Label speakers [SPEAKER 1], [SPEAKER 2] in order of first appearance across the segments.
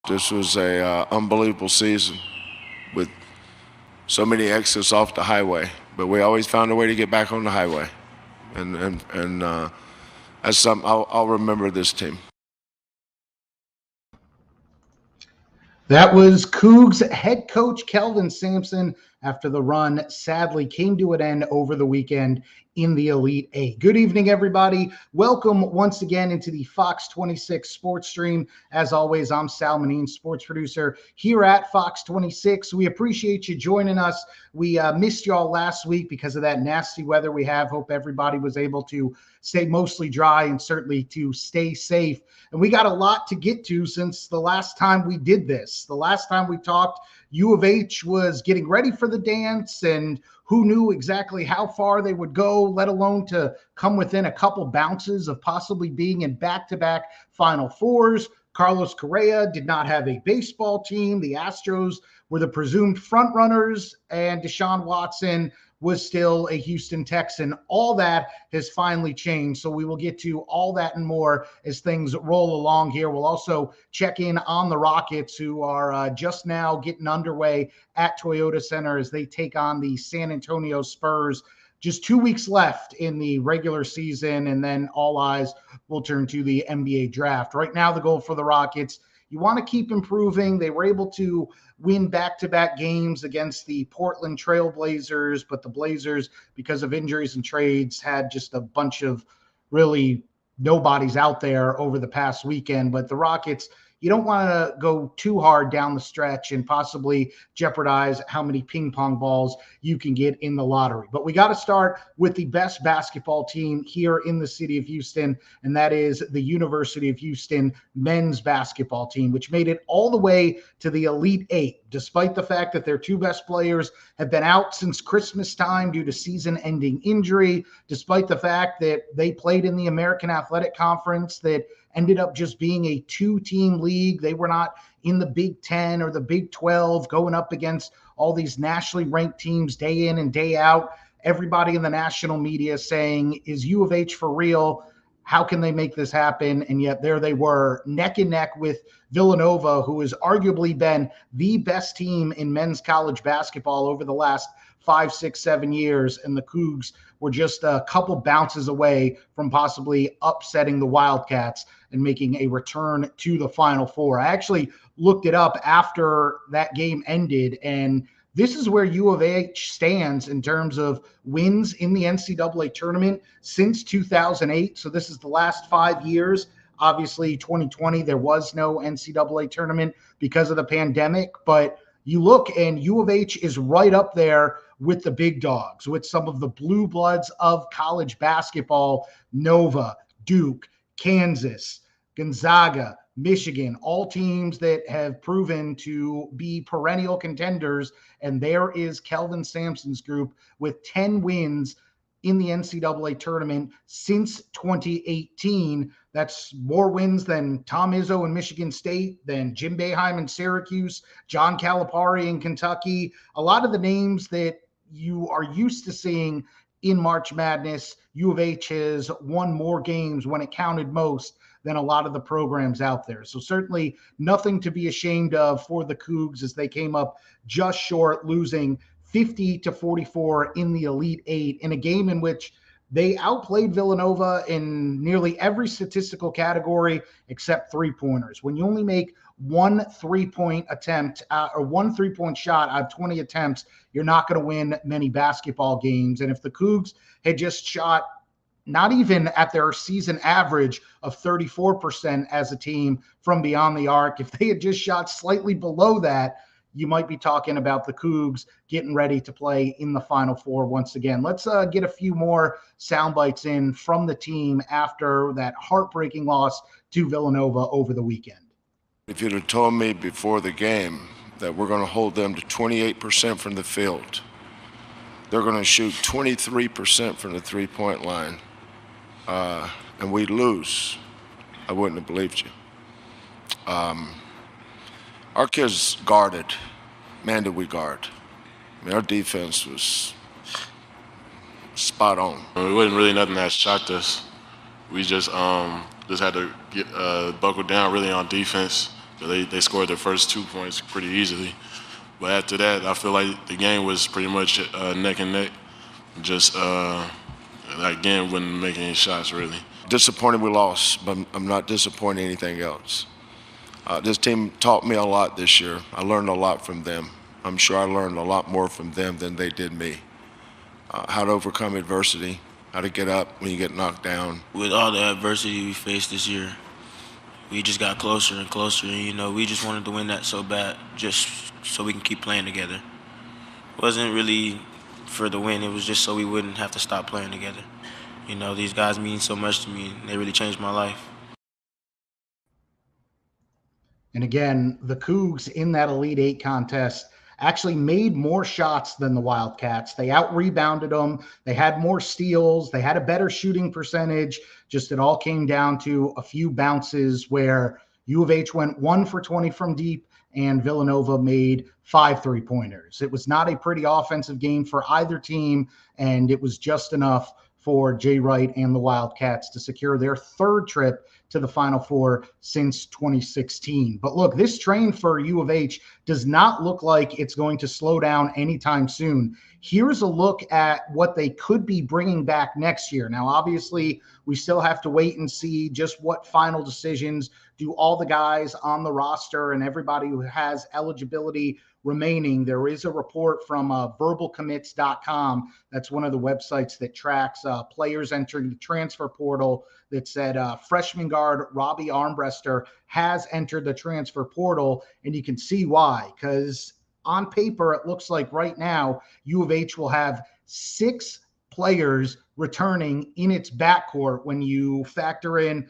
[SPEAKER 1] This was a unbelievable season with so many exits off the highway, but we always found a way to get back on the highway, and that's something I'll remember this team.
[SPEAKER 2] That was Cougs head coach Kelvin Sampson after the run sadly came to an end over the weekend in the Elite Eight. Good evening, everybody. Welcome once again into the Fox 26 Sports Stream. As always, I'm Sal Manine, sports producer here at Fox 26. We appreciate you joining us. We missed y'all last week because of that nasty weather we have. Hope everybody was able to stay mostly dry and certainly to stay safe. And we got a lot to get to since the last time we did this. The last time we talked, U of H was getting ready for the dance, and who knew exactly how far they would go, let alone to come within a couple bounces of possibly being in back-to-back Final Fours. Carlos Correa did not have a baseball team. The Astros were the presumed frontrunners, and Deshaun Watson was still a Houston Texan. All that has finally changed. So we will get to all that and more as things roll along here. We'll also check in on the Rockets, who are just now getting underway at Toyota Center as they take on the San Antonio Spurs. Just 2 weeks left in the regular season, and then all eyes will turn to the NBA draft. Right now, the goal for the Rockets, you want to keep improving. They were able to win back-to-back games against the Portland Trail Blazers, but the Blazers, because of injuries and trades, had just a bunch of really nobodies out there over the past weekend. But the Rockets, you don't want to go too hard down the stretch and possibly jeopardize how many ping pong balls you can get in the lottery. But we got to start with the best basketball team here in the city of Houston, and that is the University of Houston men's basketball team, which made it all the way to the Elite Eight, despite the fact that their two best players have been out since Christmas time due to season-ending injury, despite the fact that they played in the American Athletic Conference that ended up just being a two-team league. They were not in the Big 10 or the Big 12 going up against all these nationally ranked teams day in and day out. Everybody in the national media saying, is U of H for real? How can they make this happen? And yet there they were, neck and neck with Villanova, who has arguably been the best team in men's college basketball over the last 5, 6, 7 years. And the Cougs were just a couple bounces away from possibly upsetting the Wildcats and making a return to the Final Four. I actually looked it up after that game ended, and this is where U of H stands in terms of wins in the NCAA tournament since 2008. So this is the last 5 years. Obviously, 2020, there was no NCAA tournament because of the pandemic. But you look, and U of H is right up there with the big dogs, with some of the blue bloods of college basketball: Nova, Duke, Kansas, Gonzaga, Michigan, all teams that have proven to be perennial contenders. And there is Kelvin Sampson's group with 10 wins in the NCAA tournament since 2018. That's more wins than Tom Izzo in Michigan State, than Jim Boeheim in Syracuse, John Calipari in Kentucky. A lot of the names that you are used to seeing in March Madness, U of H has won more games when it counted most than a lot of the programs out there. So certainly nothing to be ashamed of for the Cougs, as they came up just short, losing 50-44 in the Elite Eight in a game in which they outplayed Villanova in nearly every statistical category except three-pointers. When you only make one three-point attempt or one three-point shot out of 20 attempts, you're not going to win many basketball games. And if the Cougs had just shot not even at their season average of 34% as a team from beyond the arc, if they had just shot slightly below that, you might be talking about the Cougs getting ready to play in the Final Four once again. Let's get a few more sound bites in from the team after that heartbreaking loss to Villanova over the weekend.
[SPEAKER 1] If you'd have told me before the game that we're going to hold them to 28% from the field, they're going to shoot 23% from the three-point line, and we lose, I wouldn't have believed you. Our kids guarded. Man, did we guard. I mean, our defense was spot on.
[SPEAKER 3] It wasn't really nothing that shocked us. We just had to get buckle down really on defense, They scored their first 2 points pretty easily. But after that, I feel like the game was pretty much neck and neck. Just, again, wouldn't make any shots, really.
[SPEAKER 1] Disappointed we lost, but I'm not disappointed in anything else. This team taught me a lot this year. I learned a lot from them. I'm sure I learned a lot more from them than they did me. How to overcome adversity, how to get up when you get knocked down.
[SPEAKER 4] With all the adversity we faced this year, we just got closer and closer. And, we just wanted to win that so bad, just so we can keep playing together. It wasn't really for the win. It was just so we wouldn't have to stop playing together. These guys mean so much to me. They really changed my life.
[SPEAKER 2] And again, the Cougs in that Elite Eight contest actually made more shots than the Wildcats. They out-rebounded them. They had more steals. They had a better shooting percentage. Just it all came down to a few bounces where U of H went 1 for 20 from deep and Villanova made 5 3-pointers. It was not a pretty offensive game for either team, and it was just enough for Jay Wright and the Wildcats to secure their third trip to the Final Four since 2016. But look, this train for U of H does not look like it's going to slow down anytime soon. Here's a look at what they could be bringing back next year. Now, obviously, we still have to wait and see just what final decisions do all the guys on the roster and everybody who has eligibility remaining. There is a report from verbalcommits.com. That's one of the websites that tracks players entering the transfer portal that said freshman guard Robbie Armbruster has entered the transfer portal. And you can see why, because on paper, it looks like right now U of H will have 6 players returning in its backcourt when you factor in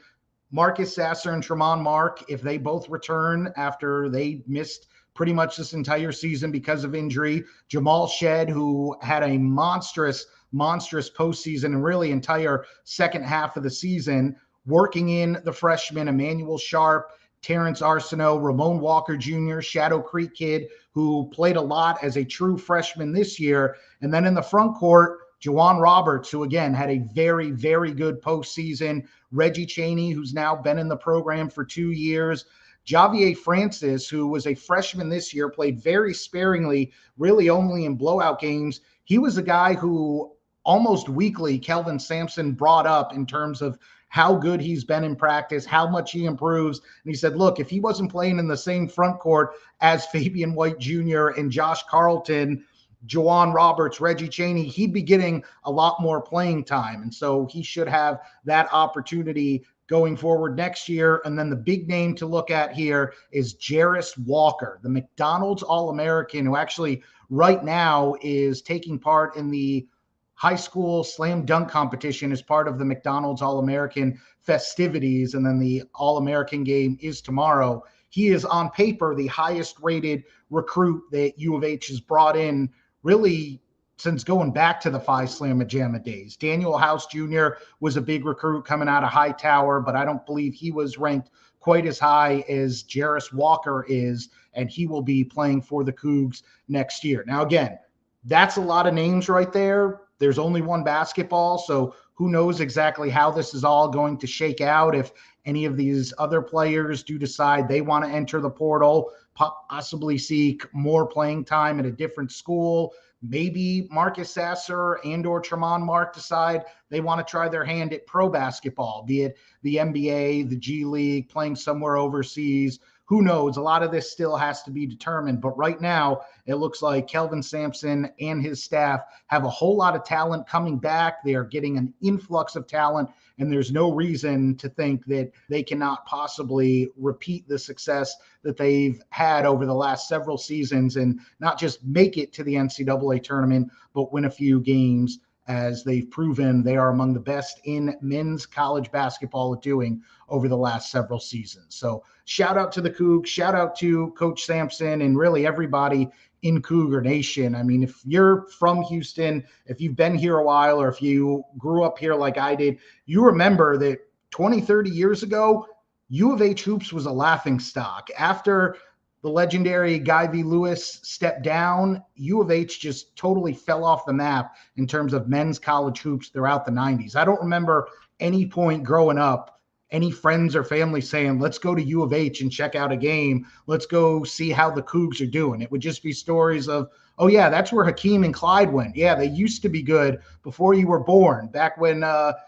[SPEAKER 2] Marcus Sasser and Tremont Mark, if they both return after they missed pretty much this entire season because of injury. Jamal Shed, who had a monstrous postseason and really entire second half of the season, working in the freshmen, Emmanuel Sharp, Terrence Arsenault, Ramon Walker Jr., Shadow Creek kid, who played a lot as a true freshman this year. And then in the front court, Juwan Roberts, who again had a very, very good postseason. Reggie Chaney, who's now been in the program for 2 years. Javier Francis, who was a freshman this year, played very sparingly, really only in blowout games. He was a guy who almost weekly Kelvin Sampson brought up in terms of how good he's been in practice, how much he improves. And he said, look, if he wasn't playing in the same front court as Fabian White Jr. and Josh Carlton, Juwan Roberts, Reggie Chaney, he'd be getting a lot more playing time. And so he should have that opportunity going forward next year. And then the big name to look at here is Jarris Walker, the McDonald's All-American, who actually right now is taking part in the high school slam dunk competition as part of the McDonald's All-American festivities. And then the All-American game is tomorrow. He is on paper the highest rated recruit that U of H has brought in really since going back to the Phi Slamma Jamma days. Daniel House Jr. was a big recruit coming out of Hightower, but I don't believe he was ranked quite as high as Jarris Walker is, and he will be playing for the Cougs next year. Now, again, that's a lot of names right there. There's only one basketball, so who knows exactly how this is all going to shake out. If any of these other players do decide they want to enter the portal, possibly seek more playing time at a different school. Maybe Marcus Sasser and or Tremont Mark decide they want to try their hand at pro basketball, be it the NBA, the G League, playing somewhere overseas. Who knows? A lot of this still has to be determined. But right now, it looks like Kelvin Sampson and his staff have a whole lot of talent coming back. They are getting an influx of talent, and there's no reason to think that they cannot possibly repeat the success that they've had over the last several seasons and not just make it to the NCAA tournament, but win a few games, as they've proven they are among the best in men's college basketball at doing over the last several seasons. So shout out to the Cougs, shout out to Coach Sampson, and really everybody in Cougar Nation. I mean, if you're from Houston, if you've been here a while, or if you grew up here like I did, you remember that 20, 30 years ago, U of H hoops was a laughing stock. After the legendary Guy V. Lewis stepped down, U of H just totally fell off the map in terms of men's college hoops throughout the 90s. I don't remember any point growing up any friends or family saying, let's go to U of H and check out a game. Let's go see how the Cougs are doing. It would just be stories of, oh, yeah, that's where Hakeem and Clyde went. Yeah, they used to be good before you were born. Back when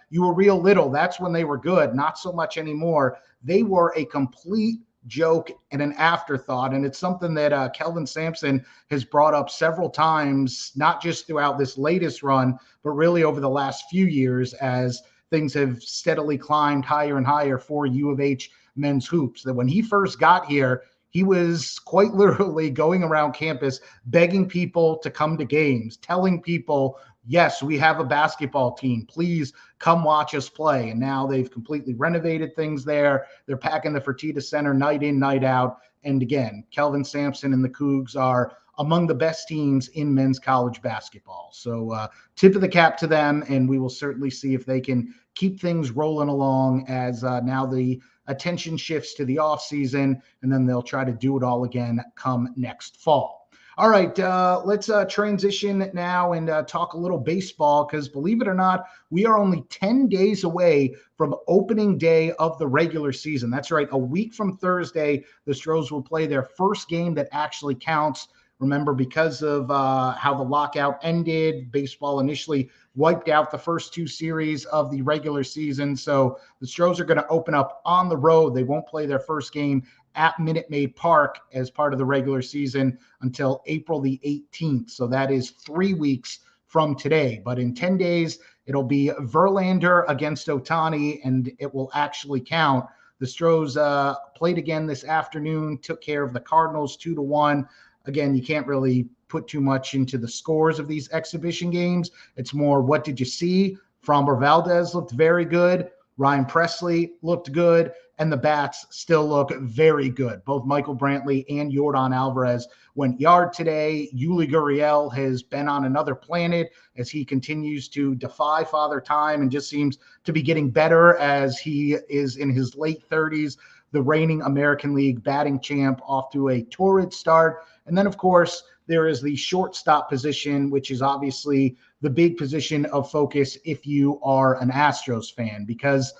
[SPEAKER 2] you were real little, that's when they were good. Not so much anymore. They were a complete joke and an afterthought. And it's something that Kelvin Sampson has brought up several times, not just throughout this latest run, but really over the last few years as things have steadily climbed higher and higher for U of H men's hoops. That when he first got here, he was quite literally going around campus begging people to come to games, telling people, yes, we have a basketball team. Please come watch us play. And now they've completely renovated things there. They're packing the Fertitta Center night in, night out. And again, Kelvin Sampson and the Cougs are among the best teams in men's college basketball. So tip of the cap to them, and we will certainly see if they can keep things rolling along as now the attention shifts to the offseason, and then they'll try to do it all again come next fall. All right, let's transition now and talk a little baseball because, believe it or not, we are only 10 days away from opening day of the regular season. That's right, a week from Thursday, the Astros will play their first game that actually counts. Remember, because of how the lockout ended, baseball initially wiped out the first two series of the regular season. So the Astros are going to open up on the road. They won't play their first game at Minute Maid Park as part of the regular season until April the 18th. So that is 3 weeks from today. But in 10 days, it'll be Verlander against Ohtani, and it will actually count. The Astros played again this afternoon, took care of the Cardinals 2-1. Again, you can't really put too much into the scores of these exhibition games. It's more, what did you see? Framber Valdez looked very good. Ryan Presley looked good. And the bats still look very good. Both Michael Brantley and Yordan Alvarez went yard today. Yuli Gurriel has been on another planet as he continues to defy Father Time and just seems to be getting better as he is in his late 30s. The reigning American League batting champ off to a torrid start. And then, of course, there is the shortstop position, which is obviously the big position of focus if you are an Astros fan, because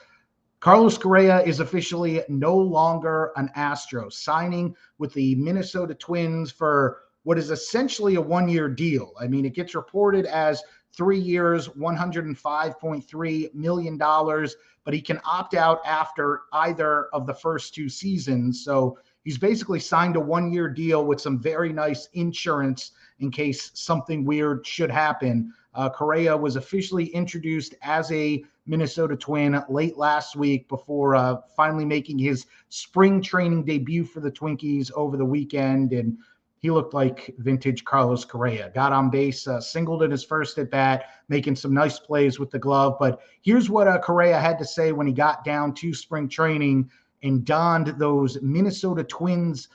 [SPEAKER 2] Carlos Correa is officially no longer an Astro, signing with the Minnesota Twins for what is essentially a one-year deal. I mean, it gets reported as 3 years, $105.3 million, but he can opt out after either of the first two seasons. So he's basically signed a one-year deal with some very nice insurance in case something weird should happen. Correa was officially introduced as a Minnesota Twin late last week before finally making his spring training debut for the Twinkies over the weekend. And he looked like vintage Carlos Correa. Got on base, singled in his first at bat, making some nice plays with the glove. But here's what Correa had to say when he got down to spring training and donned those Minnesota Twins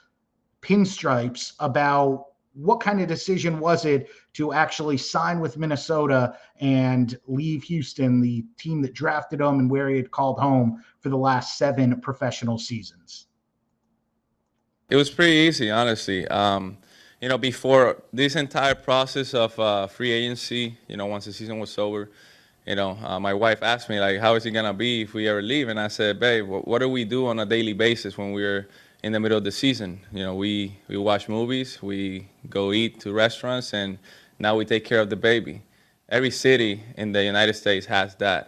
[SPEAKER 2] pinstripes about what kind of decision was it to actually sign with Minnesota and leave Houston, the team that drafted him and where he had called home for the last 7 professional seasons.
[SPEAKER 5] It was pretty easy, honestly. Before this entire process of free agency, once the season was over, my wife asked me, like, how is it going to be if we ever leave? And I said, babe, what do we do on a daily basis when we're in the middle of the season? We watch movies, we go eat to restaurants, and now we take care of the baby. Every city in the United States has that.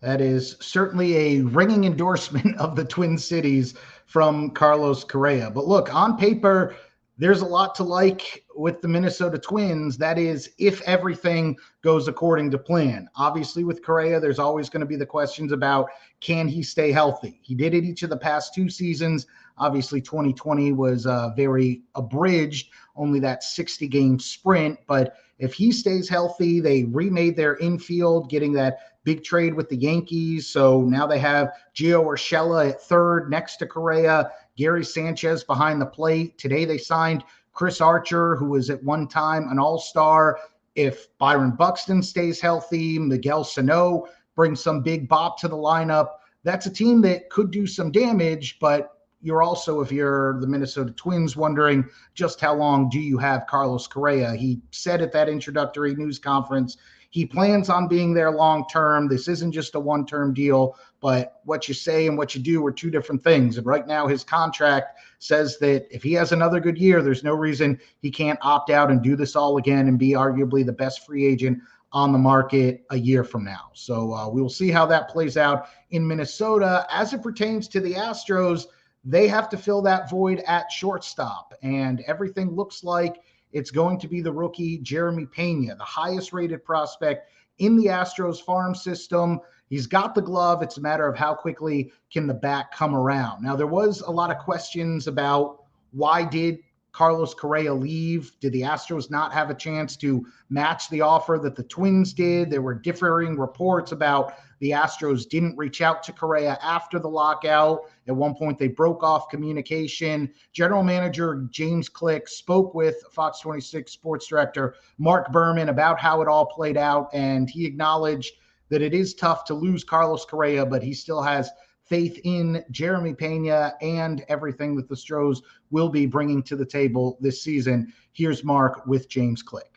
[SPEAKER 2] That is certainly a ringing endorsement of the Twin Cities from Carlos Correa. But look, on paper, there's a lot to like with the Minnesota Twins. That is, if everything goes according to plan. Obviously, with Correa, there's always going to be the questions about, can he stay healthy? He did it each of the past 2 seasons. Obviously, 2020 was very abridged, only that 60-game sprint. But if he stays healthy, they remade their infield, getting that big trade with the Yankees. So now they have Gio Urshela at third next to Correa, Gary Sanchez behind the plate. Today they signed Chris Archer, who was at one time an all-star. If Byron Buxton stays healthy, Miguel Sano brings some big bop to the lineup. That's a team that could do some damage, but you're also, if you're the Minnesota Twins, wondering just how long do you have Carlos Correa? He said at that introductory news conference he plans on being there long term. This isn't just a one-term deal, but what you say and what you do are two different things. And right now his contract says that if he has another good year, there's no reason he can't opt out and do this all again and be arguably the best free agent on the market a year from now. So we will see how that plays out in Minnesota. As it pertains to the Astros, they have to fill that void at shortstop, and everything looks like it's going to be the rookie Jeremy Pena, the highest rated prospect in the Astros farm system. He's got the glove. It's a matter of how quickly can the bat come around. Now, there was a lot of questions about why did Carlos Correa leave? Did the Astros not have a chance to match the offer that the Twins did? There were differing reports about the Astros didn't reach out to Correa after the lockout. At one point, they broke off communication. General Manager James Click spoke with Fox 26 sports director Mark Berman about how it all played out, and he acknowledged that it is tough to lose Carlos Correa, but he still has faith in Jeremy Pena and everything that the Astros will be bringing to the table this season. Here's Mark with James Click.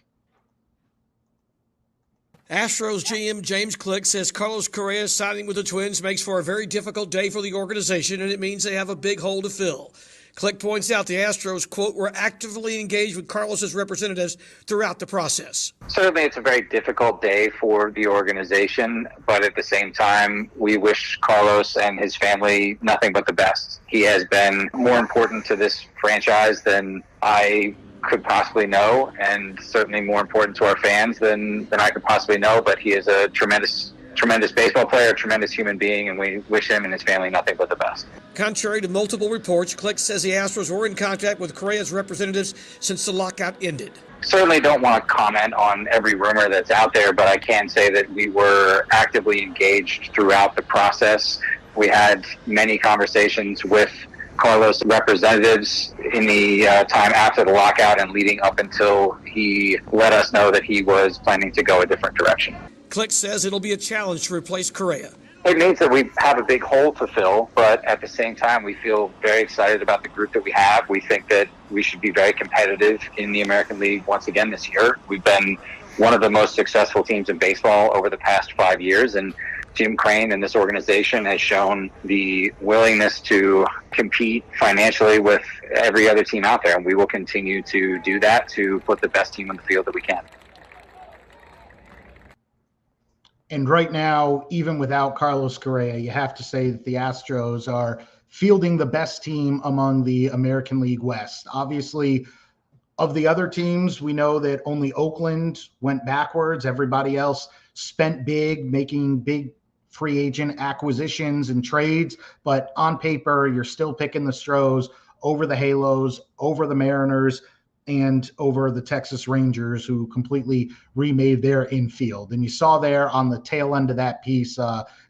[SPEAKER 6] Astros GM James Click says Carlos Correa signing with the Twins makes for a very difficult day for the organization, and it means they have a big hole to fill. Click points out the Astros, quote, were actively engaged with Carlos's representatives throughout the process.
[SPEAKER 7] Certainly it's a very difficult day for the organization, but at the same time, we wish Carlos and his family nothing but the best. He has been more important to this franchise than I could possibly know, and certainly more important to our fans than I could possibly know, but he is a tremendous baseball player, a tremendous human being, and we wish him and his family nothing but the best.
[SPEAKER 6] Contrary to multiple reports, Click says the Astros were in contact with Correa's representatives since the lockout ended.
[SPEAKER 7] Certainly don't want to comment on every rumor that's out there, but I can say that we were actively engaged throughout the process. We had many conversations with Carlos' representatives in the time after the lockout and leading up until he let us know that he was planning to go a different direction.
[SPEAKER 6] Click says it'll be a challenge to replace Correa.
[SPEAKER 7] It means that we have a big hole to fill, but at the same time, we feel very excited about the group that we have. We think that we should be very competitive in the American League once again this year. We've been one of the most successful teams in baseball over the past 5 years, and Jim Crane and this organization has shown the willingness to compete financially with every other team out there, and we will continue to do that to put the best team on the field that we can.
[SPEAKER 2] And right now, even without Carlos Correa, you have to say that the Astros are fielding the best team among the American League West. Obviously, of the other teams, we know that only Oakland went backwards. Everybody else spent big, making big free agent acquisitions and trades. But on paper, you're still picking the Astros over the Halos, over the Mariners, and over the Texas Rangers, who completely remade their infield. And you saw there on the tail end of that piece,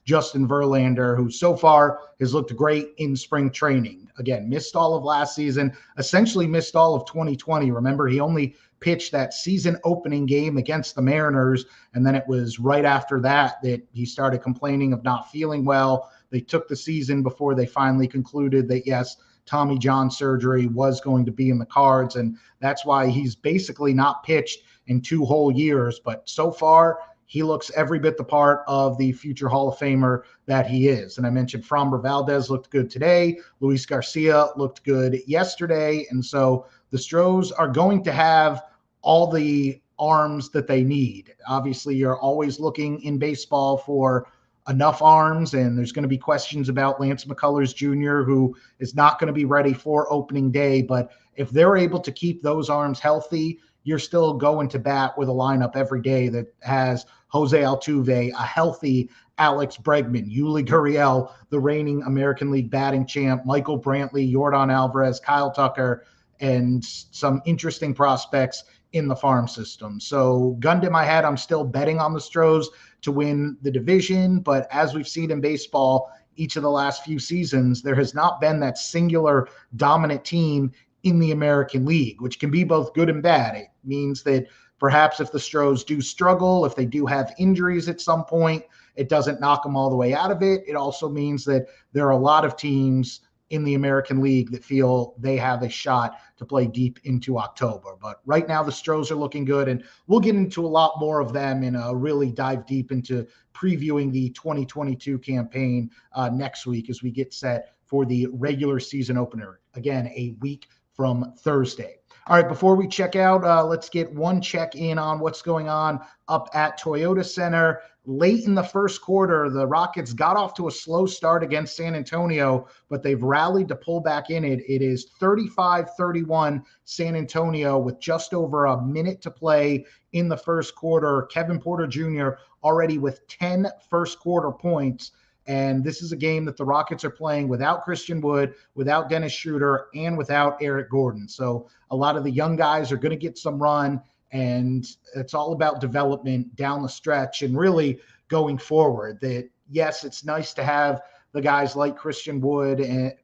[SPEAKER 2] Justin Verlander, who so far has looked great in spring training. Again, missed all of last season, essentially missed all of 2020. Remember, he only pitched that season opening game against the Mariners, and then it was right after that that he started complaining of not feeling well. They took the season before they finally concluded that, yes, Tommy John surgery was going to be in the cards, and that's why he's basically not pitched in 2 whole years. But so far, he looks every bit the part of the future Hall of Famer that he is. And I mentioned Framber Valdez looked good today. Luis Garcia looked good yesterday. And so the Astros are going to have all the arms that they need. Obviously, you're always looking in baseball for enough arms, and there's going to be questions about Lance McCullers Jr., who is not going to be ready for opening day. But if they're able to keep those arms healthy, you're still going to bat with a lineup every day that has Jose Altuve, a healthy Alex Bregman, Yuli Gurriel, the reigning American League batting champ, Michael Brantley, Yordan Alvarez, Kyle Tucker, and some interesting prospects in the farm system. So gun to my head, I'm still betting on the Astros to win the division. But as we've seen in baseball, each of the last few seasons, there has not been that singular dominant team in the American League, which can be both good and bad. It means that perhaps if the Astros do struggle, if they do have injuries at some point, it doesn't knock them all the way out of it. It also means that there are a lot of teams in the American League that feel they have a shot to play deep into October. But right now, the Stros are looking good, and we'll get into a lot more of them and really dive deep into previewing the 2022 campaign next week as we get set for the regular season opener. Again, a week from Thursday. All right, before we check out, let's get one check in on what's going on up at Toyota Center. Late in the first quarter, the Rockets got off to a slow start against San Antonio, but they've rallied to pull back in it. It is 35-31 San Antonio with just over a minute to play in the first quarter. Kevin Porter Jr. already with 10 first quarter points. And this is a game that the Rockets are playing without Christian Wood, without Dennis Schroeder, and without Eric Gordon. So a lot of the young guys are going to get some run, and it's all about development down the stretch and really going forward. That, yes, it's nice to have the guys like Christian Wood and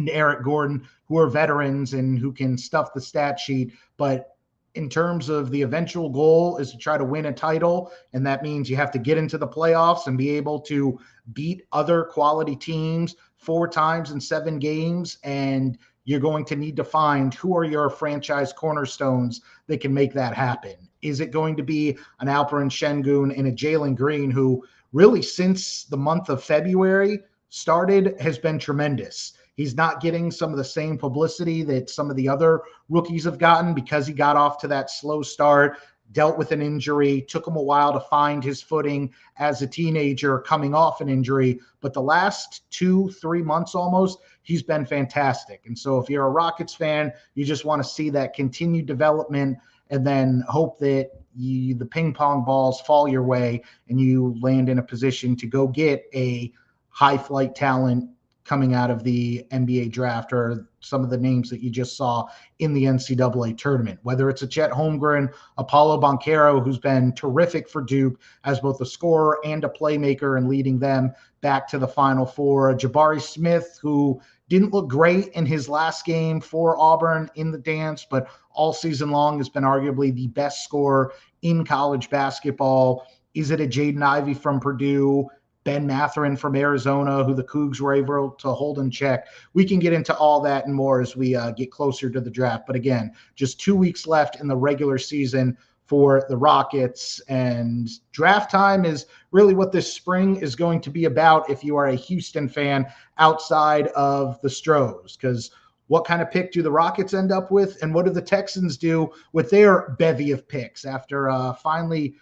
[SPEAKER 2] Eric Gordon who are veterans and who can stuff the stat sheet, but in terms of the eventual goal is to try to win a title. And that means you have to get into the playoffs and be able to beat other quality teams 4 times in 7 games. And you're going to need to find who are your franchise cornerstones that can make that happen. Is it going to be an Alperen Şengün and a Jalen Green, who really since the month of February started has been tremendous? He's not getting some of the same publicity that some of the other rookies have gotten because he got off to that slow start, dealt with an injury, took him a while to find his footing as a teenager coming off an injury. But the last 2-3 months almost, he's been fantastic. And so if you're a Rockets fan, you just want to see that continued development and then hope that the ping pong balls fall your way and you land in a position to go get a high flight talent coming out of the NBA draft or some of the names that you just saw in the NCAA tournament, whether it's a Chet Holmgren, Apollo Banchero, who's been terrific for Duke as both a scorer and a playmaker and leading them back to the Final Four, Jabari Smith, who didn't look great in his last game for Auburn in the dance, but all season long has been arguably the best scorer in college basketball. Is it a Jaden Ivey from Purdue? Ben Mathurin from Arizona, who the Cougs were able to hold in check. We can get into all that and more as we get closer to the draft. But again, just 2 weeks left in the regular season for the Rockets. And draft time is really what this spring is going to be about if you are a Houston fan outside of the Stros. Because what kind of pick do the Rockets end up with? And what do the Texans do with their bevy of picks after finally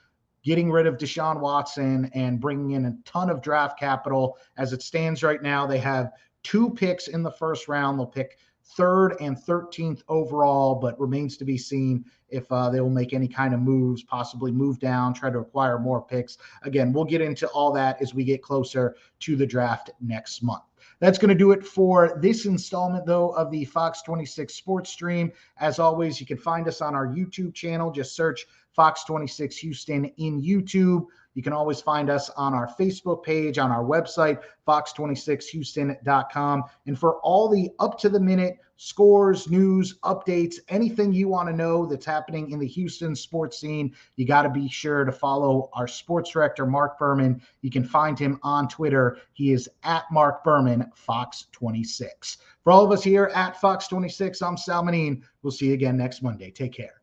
[SPEAKER 2] getting rid of Deshaun Watson and bringing in a ton of draft capital? As it stands right now, they have 2 picks in the first round. They'll pick 3rd and 13th overall, but remains to be seen if they will make any kind of moves, possibly move down, try to acquire more picks. Again, we'll get into all that as we get closer to the draft next month. That's going to do it for this installment, though, of the Fox 26 Sports Stream. As always, you can find us on our YouTube channel. Just search Fox 26 Houston in YouTube. You can always find us on our Facebook page, on our website, fox26houston.com. And for all the up-to-the-minute scores, news, updates, anything you want to know that's happening in the Houston sports scene, you got to be sure to follow our sports director, Mark Berman. You can find him on Twitter. He is at Mark Berman, Fox26. For all of us here at Fox 26, I'm Sal Manine. We'll see you again next Monday. Take care.